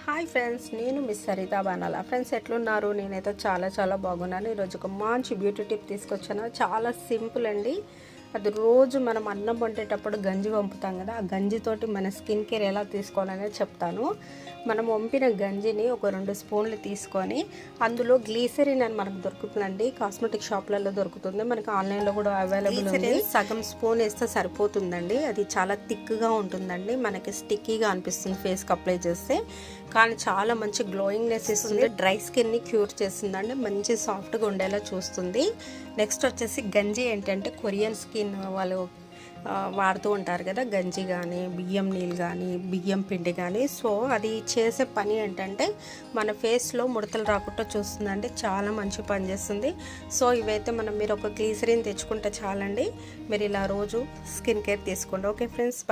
Hi friends, నేను miss Saritha బానాల. Friends ఎట్లున్నారు? నేనైతే చాలా బాగున్నాను. ఈరోజు ఒక మంచి బ్యూటీ టిప్ తీసుకొచ్చాను. చాలా సింపుల్ అండి. అది రోజు మనం అన్నం వండేటప్పుడు గంజి వంపుతాం కదా, ఆ గంజితోటి మన స్కిన్ కేర్ ఎలా తీసుకోవాలనేది చెప్తాను. మనం వంపిన గంజిని ఒక 2 స్పూన్లు తీసుకొని అందులో గ్లీసరిన్ అని మనకు దొరుకుతుందండి. కాస్మెటిక్ షాప్లలో దొరుకుతుంది, మనకి ఆన్లైన్లో కూడా అవైలబుల్ ఉంది. సగం స్పూన్ వేస్తే సరిపోతుందండి. అది చాలా థిక్గా ఉంటుందండి, మనకి స్టిక్కీగా అనిపిస్తుంది ఫేస్కి అప్లై చేస్తే. కానీ చాలా మంచి గ్లోయింగ్నెస్ ఇస్తుంది, డ్రై స్కిన్ని క్యూర్ చేస్తుందండి, మంచి సాఫ్ట్గా ఉండేలా చూస్తుంది. నెక్స్ట్ వచ్చేసి గంజి ఏంటంటే కొరియన్ స్కిన్ వాళ్ళు వాడుతూ ఉంటారు కదా, గంజి కానీ బియ్యం నీళ్ళు కానీ బియ్యం పిండి కానీ. సో అది చేసే పని ఏంటంటే మన ఫేస్లో ముడతలు రాకుండా చూస్తుందండి, చాలా మంచి పని చేస్తుంది. సో ఇవైతే మీరు ఒక గ్లీసరిన్ తెచ్చుకుంటే చాలండి, మీరు ఇలా రోజు స్కిన్ కేర్ తీసుకోండి. Okay friends.